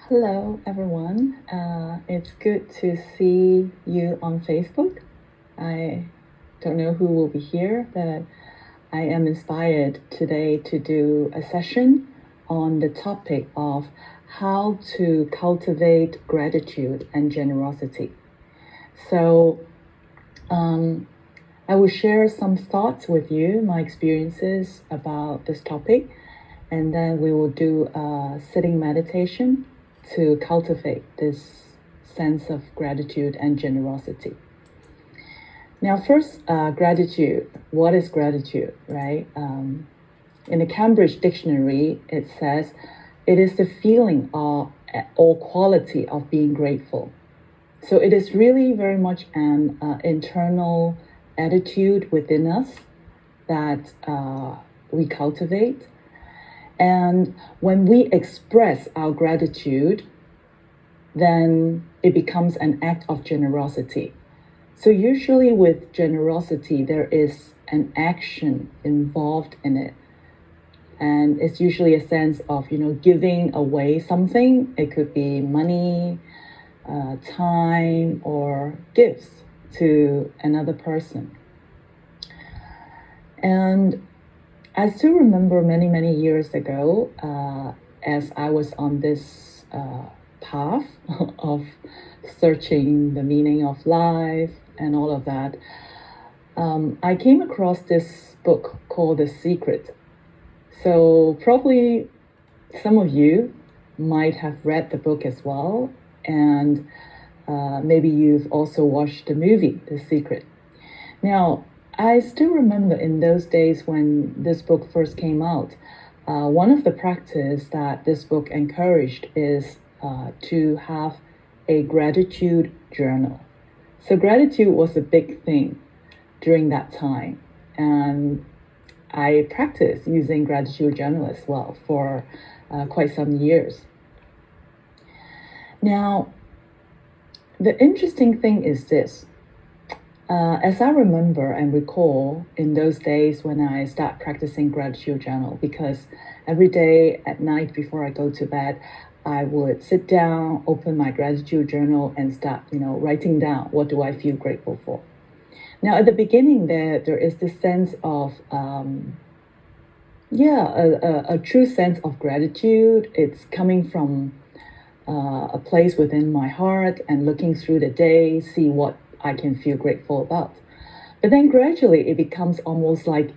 Hello, everyone. It's good to see you on Facebook. I don't know who will be here, but I am inspired today to do a session on the topic of how to cultivate gratitude and generosity. So, um, I will share some thoughts with you, my experiences about this topic, and then we will do a sitting meditation to cultivate this sense of gratitude and generosity. Now, first, gratitude. What is gratitude, right? In the Cambridge Dictionary, it says it is the feeling of or quality of being grateful. So it is really very much an internal attitude within us that we cultivate. And when we express our gratitude, then it becomes an act of generosity. So usually with generosity, there is an action involved in it. And it's usually a sense of, giving away something. It could be money, time, or gifts to another person. And I still remember many, many years ago, as I was on this path of searching the meaning of life and all of that, I came across this book called The Secret. So probably some of you might have read the book as well, and maybe you've also watched the movie, The Secret. Now, I still remember in those days when this book first came out, one of the practice that this book encouraged is to have a gratitude journal. So gratitude was a big thing during that time. And I practiced using gratitude journal as well for quite some years. Now, the interesting thing is this. As I remember and recall in those days when I start practicing gratitude journal, because every day at night before I go to bed, I would sit down, open my gratitude journal and start, writing down what do I feel grateful for. Now, at the beginning there is this sense of, a true sense of gratitude. It's coming from a place within my heart and looking through the day, see what I can feel grateful about. But then gradually it becomes almost like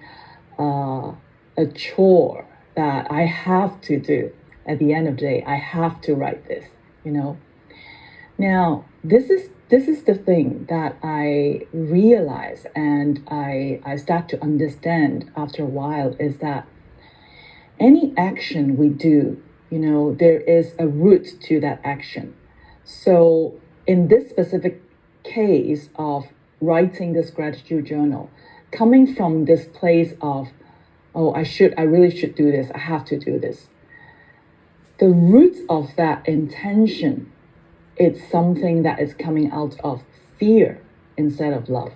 a chore that I have to do. At the end of the day, I have to write this. Now, this is the thing that I realize and I start to understand after a while is that any action we do, there is a root to that action. So in this specific case of writing this gratitude journal, coming from this place of, oh, I really should do this, I have to do this. The root of that intention, it's something that is coming out of fear instead of love.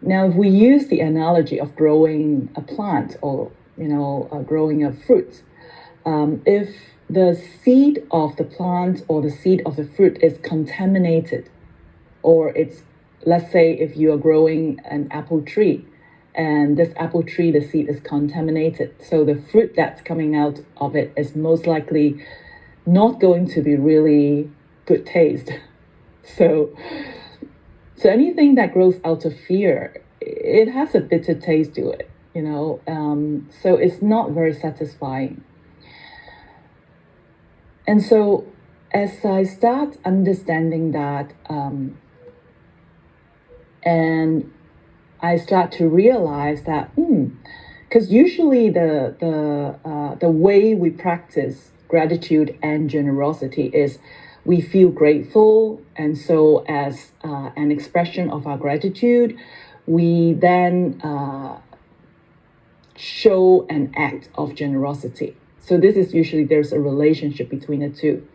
Now, if we use the analogy of growing a plant or, growing a fruit, if the seed of the plant or the seed of the fruit is contaminated, or it's, let's say if you are growing an apple tree and this apple tree, the seed is contaminated. So the fruit that's coming out of it is most likely not going to be really good taste. So anything that grows out of fear, it has a bitter taste to it, so it's not very satisfying. And so as I start understanding that, and I start to realize that, because usually the way we practice gratitude and generosity is we feel grateful, and so as an expression of our gratitude, we then show an act of generosity. So this is usually there's a relationship between the two.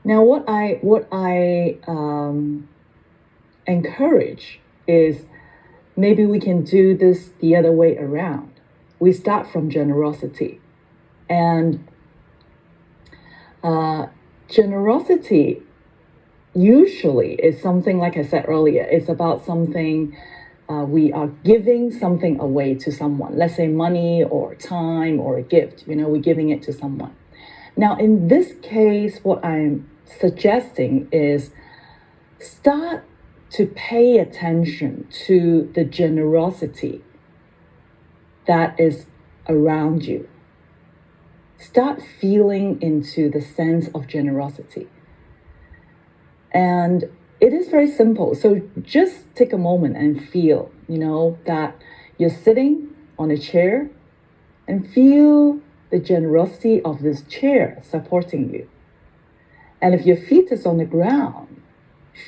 Now, what I encourage is maybe we can do this the other way around. We start from generosity, And generosity usually is something, like I said earlier, it's about something we are giving something away to someone. Let's say money or time or a gift, we're giving it to someone. Now, in this case, what I'm suggesting is start to pay attention to the generosity that is around you. Start feeling into the sense of generosity. And it is very simple. So just take a moment and feel, that you're sitting on a chair and feel the generosity of this chair supporting you. And if your feet is on the ground,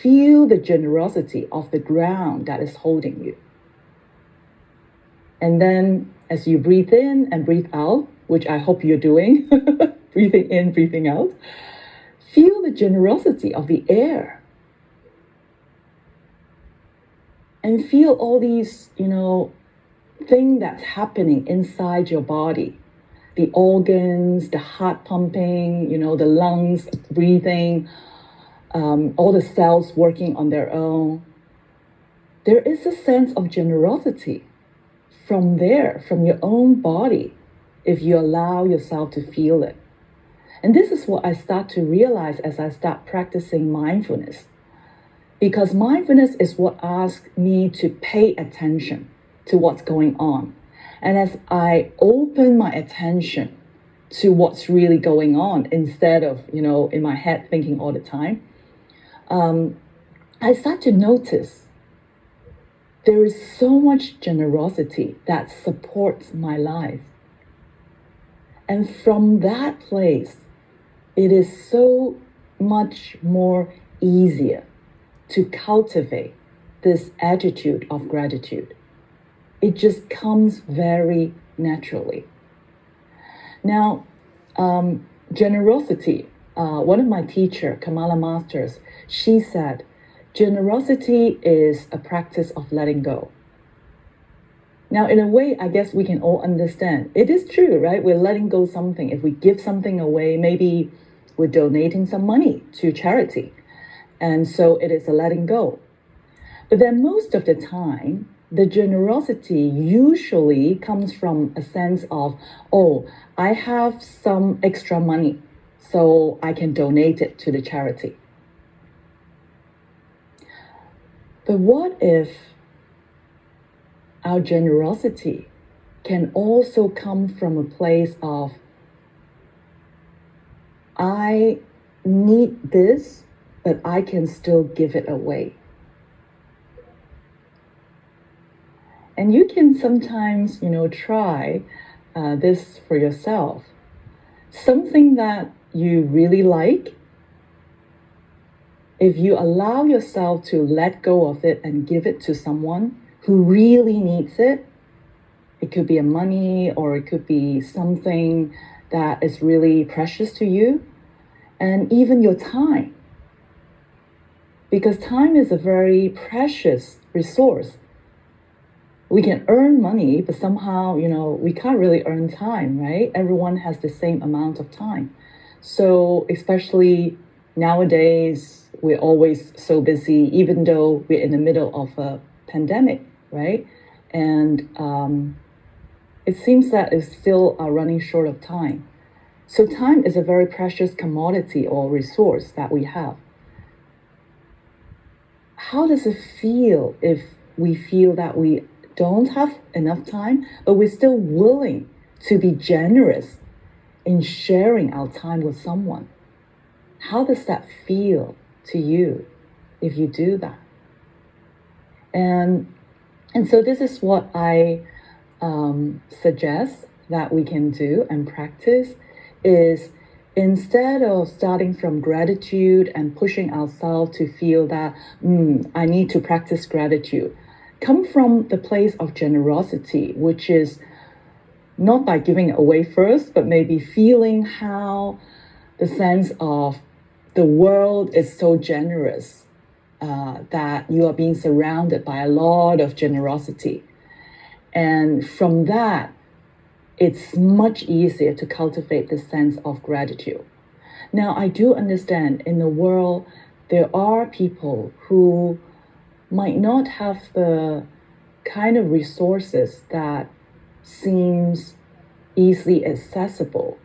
feel the generosity of the ground that is holding you. And then as you breathe in and breathe out, which I hope you're doing, breathing in, breathing out, feel the generosity of the air. And feel all these, thing that's happening inside your body. The organs, the heart pumping, the lungs breathing, all the cells working on their own. There is a sense of generosity from there, from your own body, if you allow yourself to feel it. And this is what I start to realize as I start practicing mindfulness. Because mindfulness is what asks me to pay attention to what's going on. And as I open my attention to what's really going on, instead of, in my head thinking all the time, I start to notice there is so much generosity that supports my life. And from that place, it is so much more easier to cultivate this attitude of gratitude. It just comes very naturally. Now, generosity, one of my teachers, Kamala Masters, she said, generosity is a practice of letting go. Now, in a way, I guess we can all understand. It is true, right? We're letting go something. If we give something away, maybe we're donating some money to charity. And so it is a letting go. But then most of the time, the generosity usually comes from a sense of, I have some extra money, so I can donate it to the charity. But what if our generosity can also come from a place of, I need this, but I can still give it away. And you can sometimes, try this for yourself. Something that you really like, if you allow yourself to let go of it and give it to someone who really needs it, it could be a money or it could be something that is really precious to you, and even your time. Because time is a very precious resource. We can earn money, but somehow, we can't really earn time, right? Everyone has the same amount of time. So especially nowadays, we're always so busy, even though we're in the middle of a pandemic, right? And it seems that it's still running short of time. So time is a very precious commodity or resource that we have. How does it feel if we feel that we don't have enough time, but we're still willing to be generous in sharing our time with someone? How does that feel to you if you do that? And so this is what I suggest that we can do and practice is, instead of starting from gratitude and pushing ourselves to feel that, I need to practice gratitude, come from the place of generosity, which is not by giving it away first, but maybe feeling how the sense of the world is so generous, that you are being surrounded by a lot of generosity. And from that, it's much easier to cultivate this sense of gratitude. Now, I do understand in the world there are people who might not have the kind of resources that seems easily accessible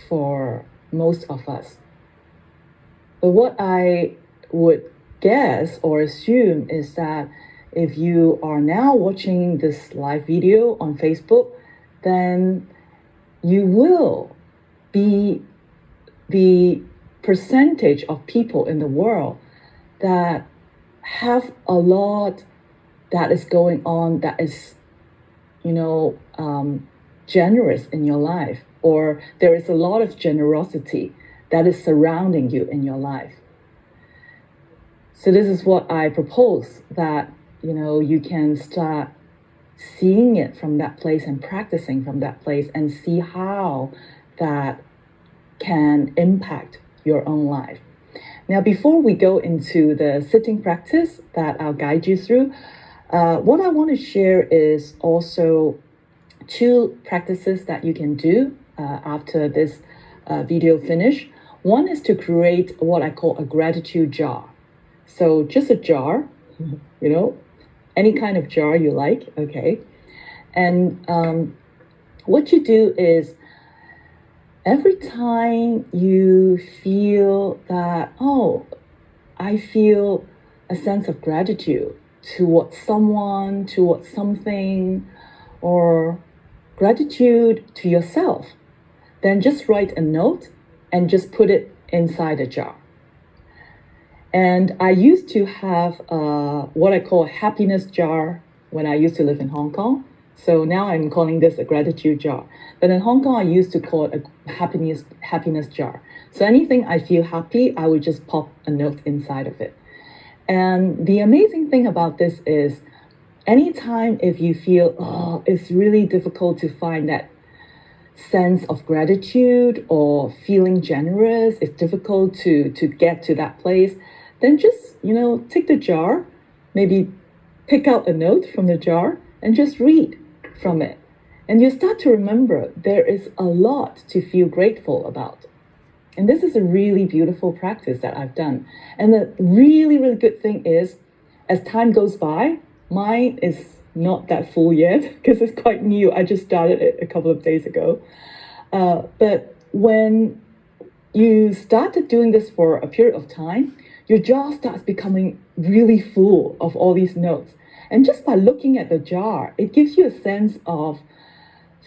for most of us. But what I would guess or assume is that if you are now watching this live video on Facebook, then you will be the percentage of people in the world that have a lot that is going on that is, generous in your life, or there is a lot of generosity that is surrounding you in your life. So this is what I propose, that, you can start seeing it from that place and practicing from that place and see how that can impact your own life. Now, before we go into the sitting practice that I'll guide you through, what I want to share is also 2 practices that you can do after this video finish. One is to create what I call a gratitude jar. So just a jar, any kind of jar you like, okay? And what you do is every time you feel that, I feel a sense of gratitude towards someone, towards something, or gratitude to yourself, then just write a note and just put it inside a jar. And I used to have what I call a happiness jar when I used to live in Hong Kong. So now I'm calling this a gratitude jar. But in Hong Kong, I used to call it a happiness jar. So anything I feel happy, I would just pop a note inside of it. And the amazing thing about this is, anytime if you feel, it's really difficult to find that sense of gratitude or feeling generous, it's difficult to get to that place, then just, take the jar, maybe pick out a note from the jar and just read from it. And you start to remember there is a lot to feel grateful about. And this is a really beautiful practice that I've done. And the really, really good thing is, as time goes by, mine is not that full yet because it's quite new. I just started it a couple of days ago. But when you started doing this for a period of time, your jar starts becoming really full of all these notes. And just by looking at the jar, it gives you a sense of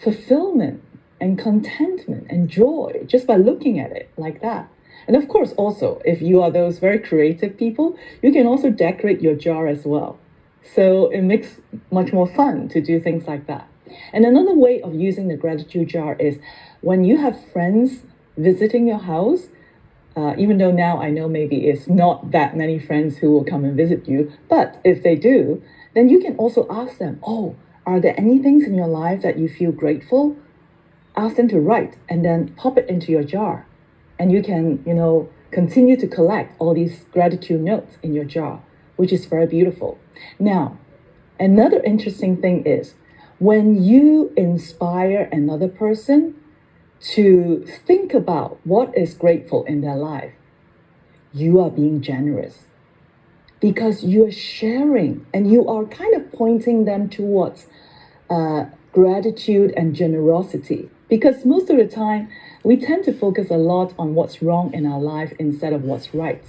fulfillment and contentment and joy just by looking at it like that. And of course, also, if you are those very creative people, you can also decorate your jar as well. So it makes much more fun to do things like that. And another way of using the gratitude jar is when you have friends visiting your house, even though now I know maybe it's not that many friends who will come and visit you, but if they do, then you can also ask them, are there any things in your life that you feel grateful? Ask them to write and then pop it into your jar. And you can, continue to collect all these gratitude notes in your jar, which is very beautiful. Now, another interesting thing is when you inspire another person to think about what is grateful in their life, you are being generous because you are sharing and you are kind of pointing them towards gratitude and generosity. Because most of the time, we tend to focus a lot on what's wrong in our life instead of what's right.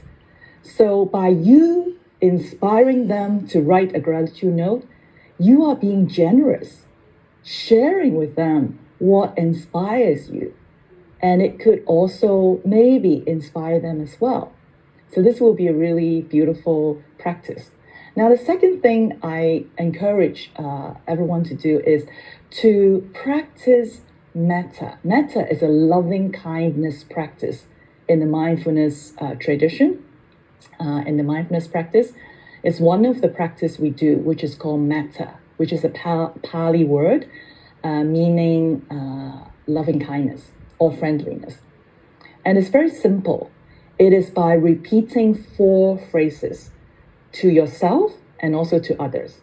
So by you inspiring them to write a gratitude note, you are being generous, sharing with them what inspires you. And it could also maybe inspire them as well. So this will be a really beautiful practice. Now, the second thing I encourage everyone to do is to practice metta. Metta is a loving kindness practice in the mindfulness tradition. In the mindfulness practice, it's one of the practice we do, which is called metta, which is a Pali word meaning loving kindness or friendliness. And it's very simple. It is by repeating 4 phrases to yourself and also to others.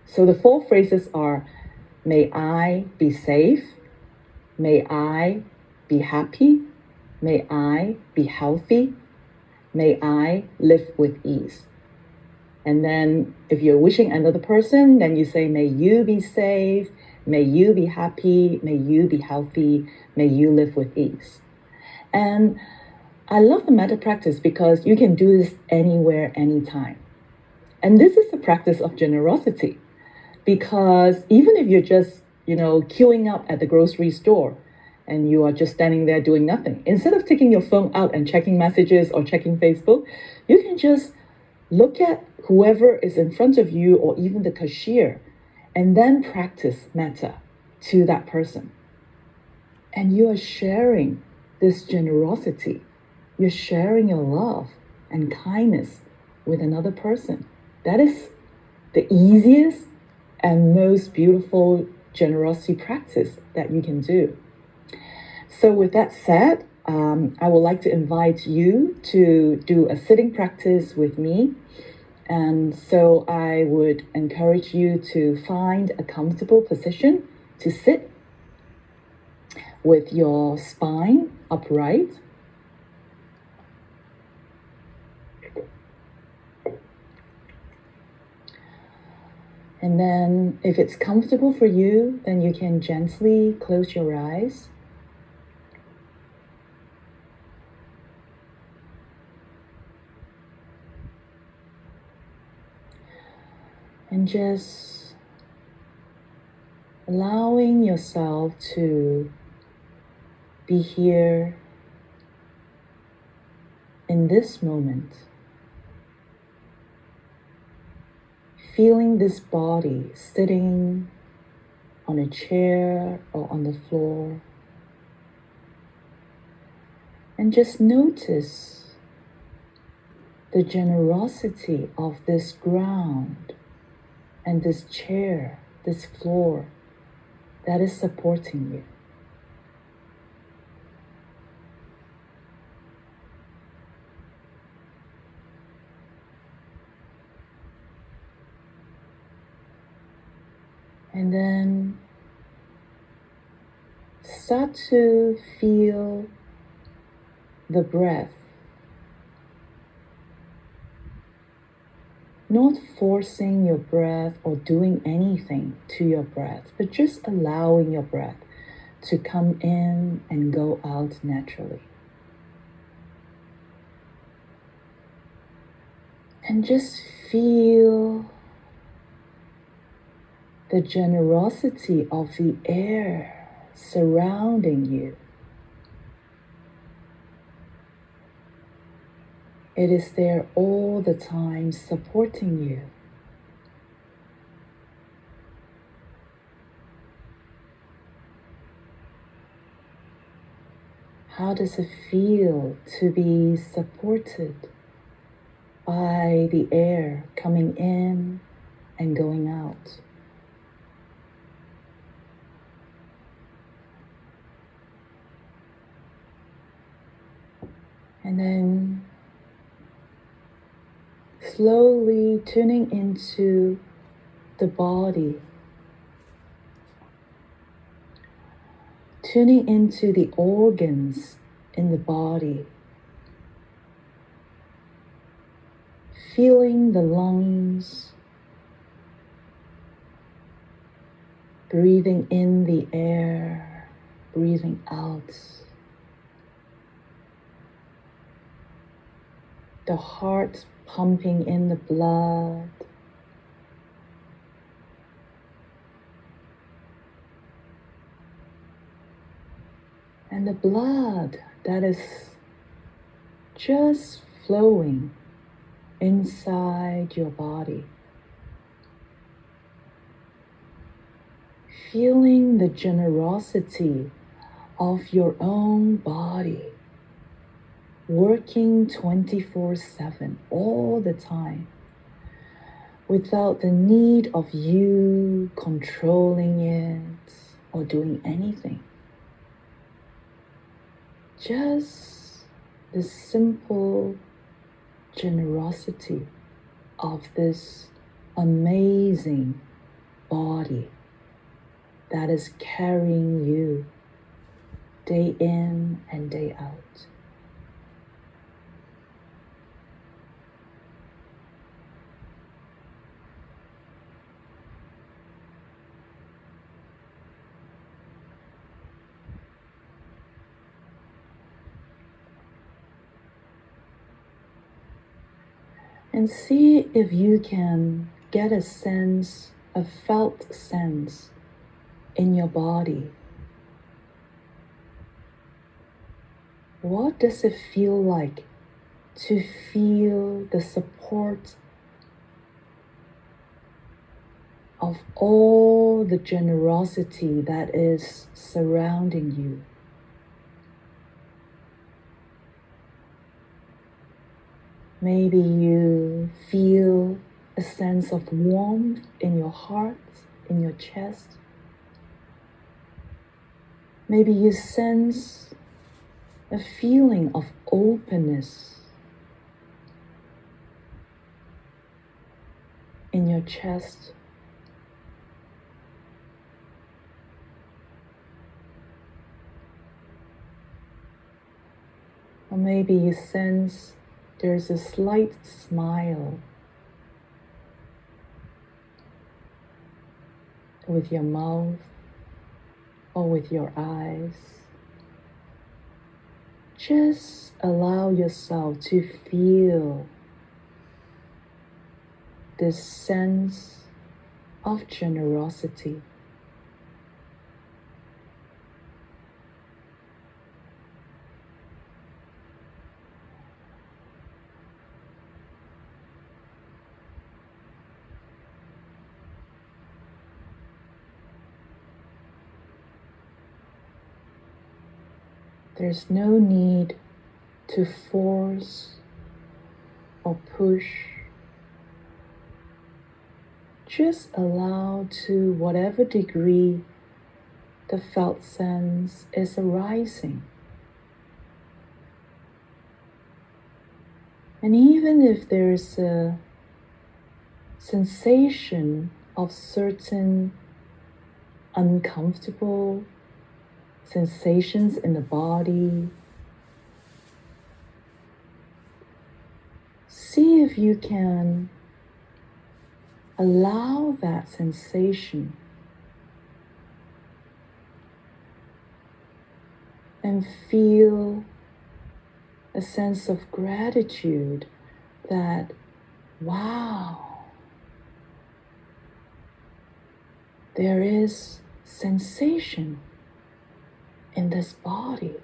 So the 4 phrases are, may I be safe, May I be happy. May I be healthy. May I live with ease. And then if you're wishing another person, then you say, may you be safe. May you be happy. May you be healthy. May you live with ease. And I love the metta practice because you can do this anywhere, anytime. And this is the practice of generosity, because even if you're just, queuing up at the grocery store and you are just standing there doing nothing, instead of taking your phone out and checking messages or checking Facebook, you can just look at whoever is in front of you or even the cashier and then practice metta to that person. And you are sharing this generosity. You're sharing your love and kindness with another person. That is the easiest and most beautiful generosity practice that you can do. So with that said, I would like to invite you to do a sitting practice with me. And so I would encourage you to find a comfortable position to sit with your spine upright. And then if it's comfortable for you, then you can gently close your eyes. And just allowing yourself to be here in this moment. Feeling this body sitting on a chair or on the floor. And just notice the generosity of this ground and this chair, this floor that is supporting you. And then start to feel the breath. Not forcing your breath or doing anything to your breath, but just allowing your breath to come in and go out naturally. And just feel the generosity of the air surrounding you. It is there all the time, supporting you. How does it feel to be supported by the air coming in and going out? And then slowly tuning into the body, tuning into the organs in the body, feeling the lungs, breathing in the air, breathing out. The heart pumping in the blood. And the blood that is just flowing inside your body. Feeling the generosity of your own body, working 24/7 all the time, without the need of you controlling it or doing anything. Just the simple generosity of this amazing body that is carrying you day in and day out. And see if you can get a sense, a felt sense in your body. What does it feel like to feel the support of all the generosity that is surrounding you? Maybe you feel a sense of warmth in your heart, in your chest. Maybe you sense a feeling of openness in your chest. Or maybe you sense there's a slight smile with your mouth or with your eyes. Just allow yourself to feel this sense of generosity. There's no need to force or push. Just allow to whatever degree the felt sense is arising. And even if there's a sensation of certain uncomfortable sensations in the body, see if you can allow that sensation and feel a sense of gratitude that, wow, there is sensation in this body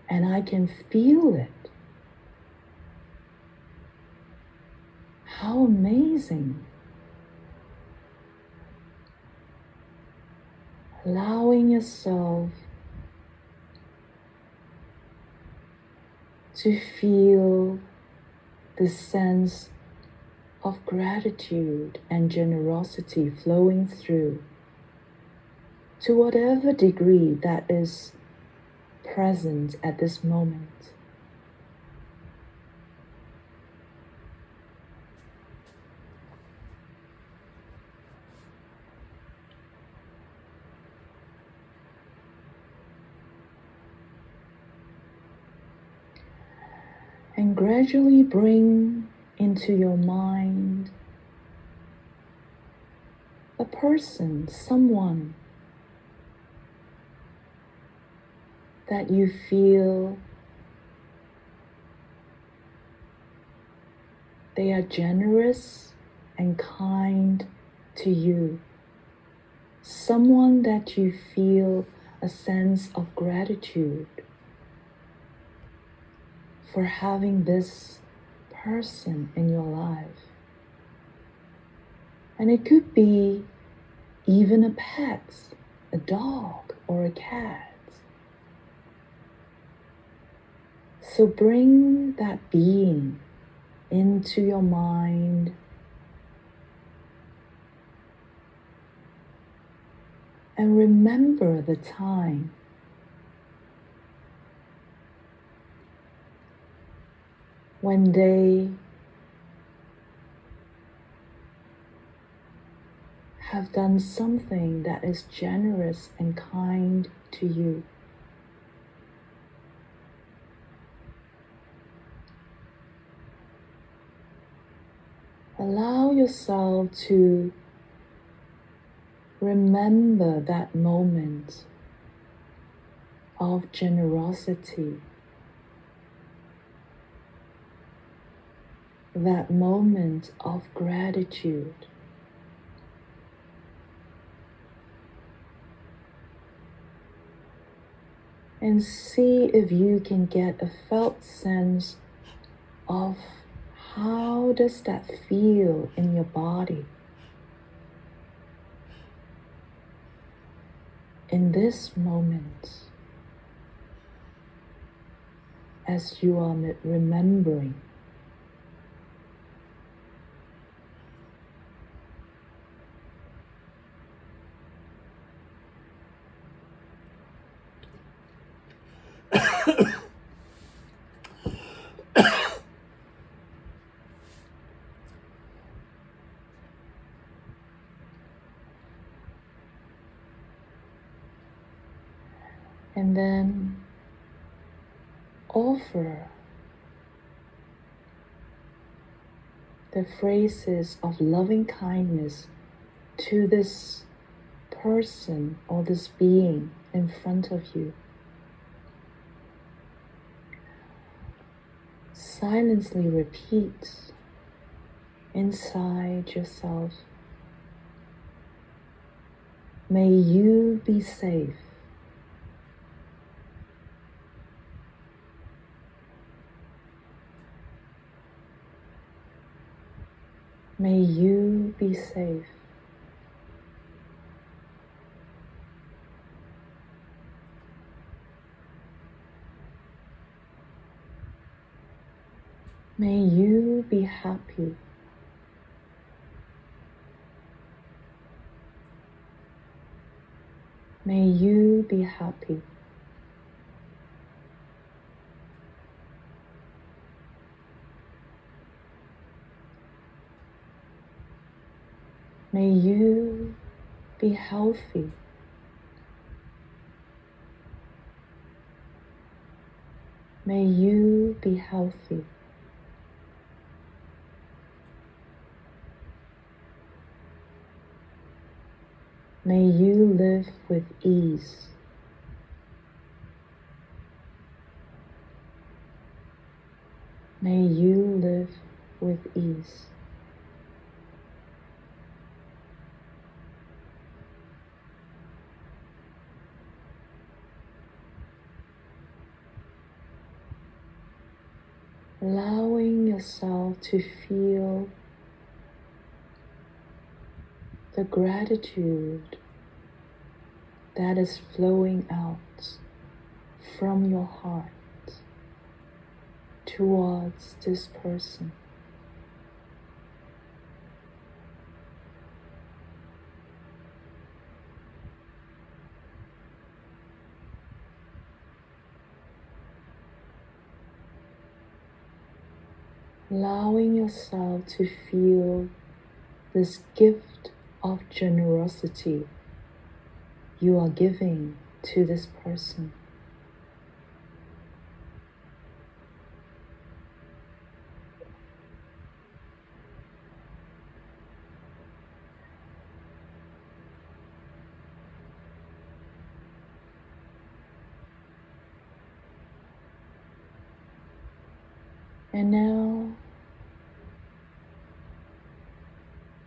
and I can feel it. How amazing. Allowing yourself to feel the sense of gratitude and generosity flowing through to whatever degree that is present at this moment. And gradually bring into your mind a person, someone that you feel they are generous and kind to you. Someone that you feel a sense of gratitude for having this person in your life. And it could be even a pet, a dog or a cat. So bring that being into your mind and remember the time when they have done something that is generous and kind to you. allow yourself to remember that moment of generosity, that moment of gratitude. And see if you can get a felt sense of how does that feel in your body in this moment as you are remembering. And then offer the phrases of loving kindness to this person or this being in front of you. Silently repeat inside yourself, may you be safe. May you be safe. May you be happy. May you be happy. May you be healthy. May you be healthy. May you live with ease. May you live with ease. Allowing yourself to feel the gratitude that is flowing out from your heart towards this person. Allowing yourself to feel this gift of generosity you are giving to this person. And now,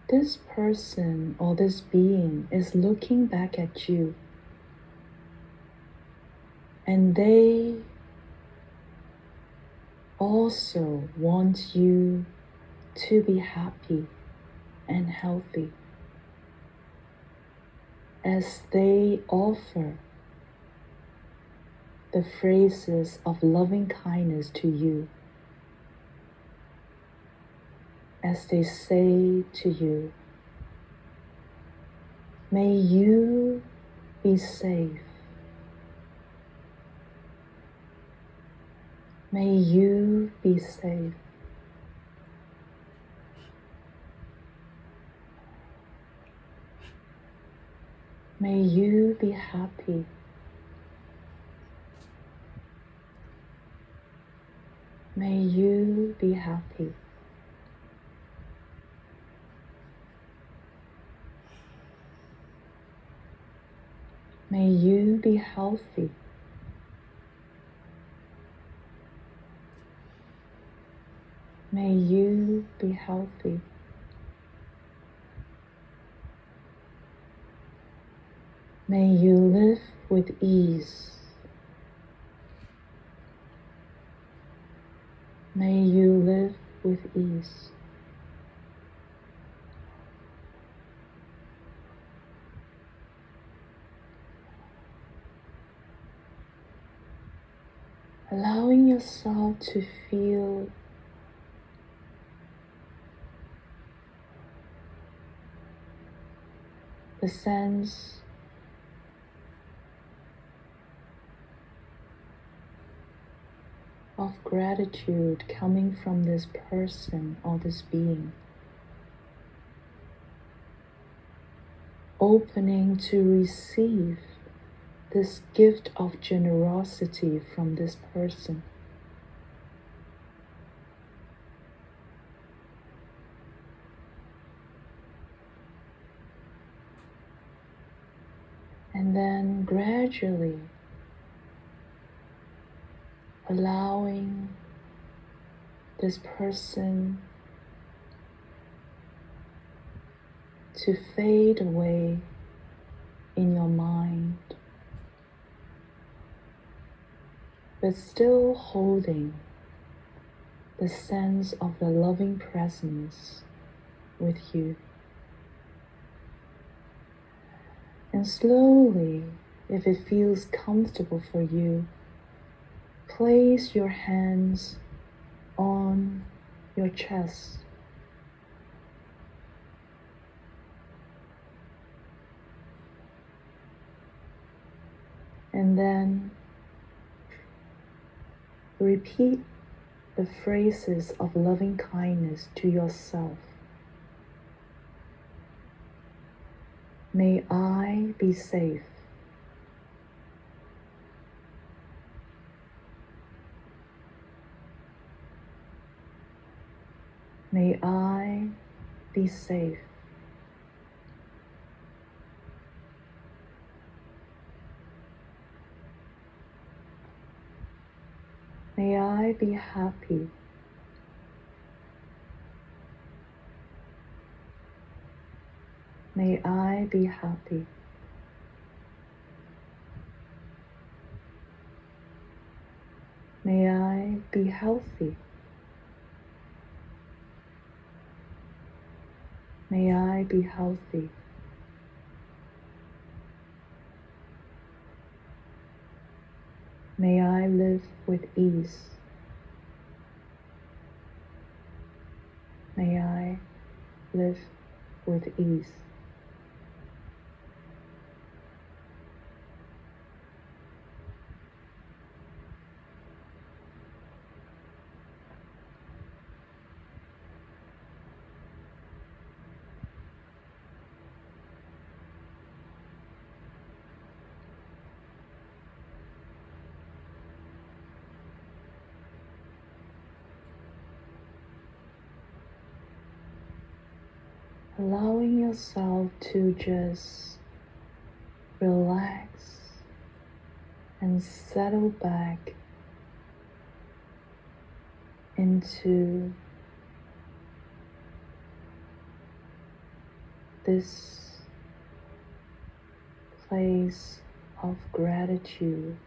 this person or this being is looking back at you, and they also want you to be happy and healthy as they offer the phrases of loving kindness to you, as they say to you, may you be safe. May you be safe. May you be happy. May you be happy. May you be healthy. May you be healthy. May you live with ease. May you live with ease. Allowing yourself to feel the sense of gratitude coming from this person or this being. Opening to receive this gift of generosity from this person. And then gradually allowing this person to fade away in your mind, but still holding the sense of the loving presence with you. And slowly, if it feels comfortable for you, place your hands on your chest. And then repeat the phrases of loving kindness to yourself. May I be safe. May I be safe. May I be happy. May I be happy. May I be healthy. May I be healthy. May I live with ease. May I live with ease. Allowing yourself to just relax and settle back into this place of gratitude.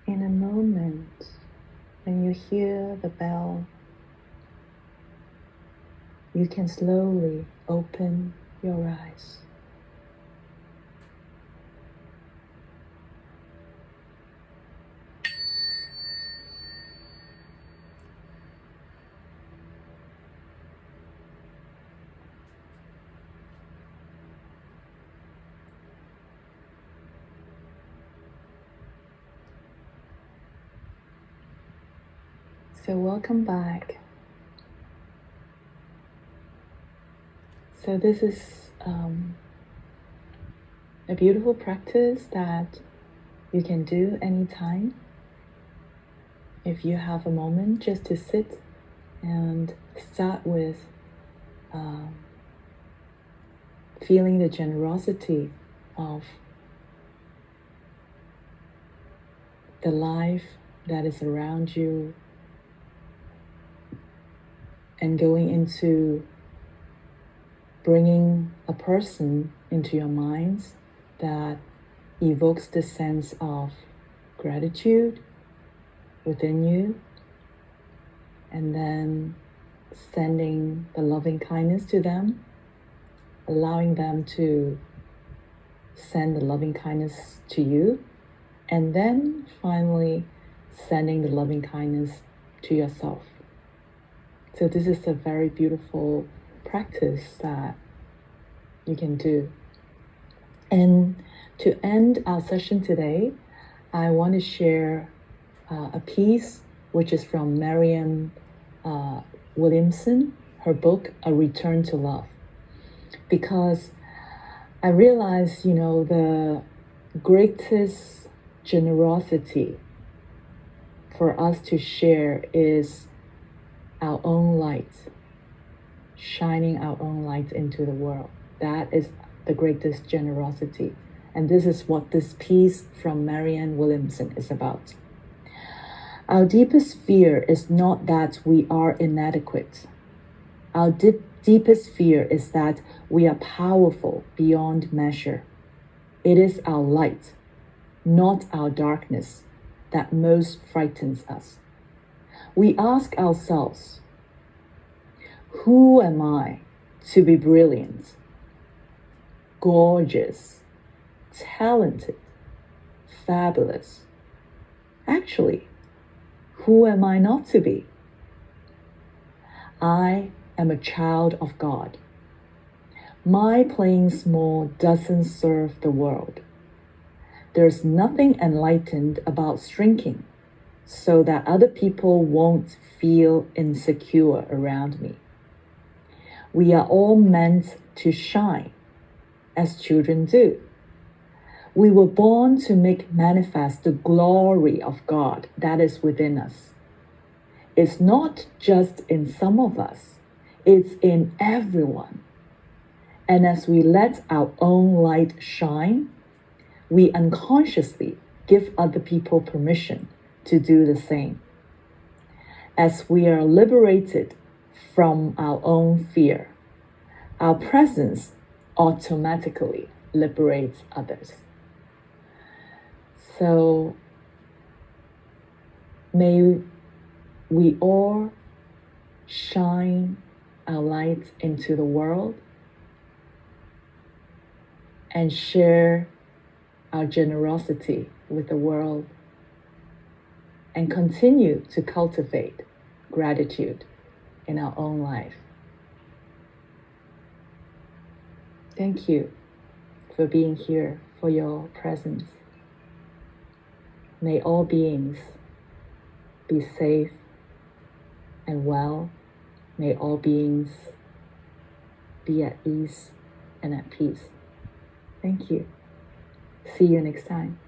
In a moment, when you hear the bell, you can slowly open your eyes. So welcome back. So this is a beautiful practice that you can do anytime. If you have a moment just to sit and start with feeling the generosity of the life that is around you, and going into bringing a person into your minds that evokes this sense of gratitude within you, and then sending the loving kindness to them, allowing them to send the loving kindness to you, and then finally sending the loving kindness to yourself. So this is a very beautiful practice that you can do. And to end our session today, I want to share a piece which is from Marianne Williamson, her book, A Return to Love. Because I realize, the greatest generosity for us to share is our own light, shining our own light into the world. That is the greatest generosity. And this is what this piece from Marianne Williamson is about. Our deepest fear is not that we are inadequate. Our deepest fear is that we are powerful beyond measure. It is our light, not our darkness, that most frightens us. We ask ourselves, who am I to be brilliant, gorgeous, talented, fabulous? Actually, who am I not to be? I am a child of God. My playing small doesn't serve the world. There's nothing enlightened about shrinking so that other people won't feel insecure around me. We are all meant to shine, as children do. We were born to make manifest the glory of God that is within us. It's not just in some of us, it's in everyone. And as we let our own light shine, we unconsciously give other people permission to do the same. As we are liberated from our own fear, our presence automatically liberates others. So may we all shine our light into the world and share our generosity with the world, and continue to cultivate gratitude in our own life. Thank you for being here, for your presence. May all beings be safe and well. May all beings be at ease and at peace. Thank you. See you next time.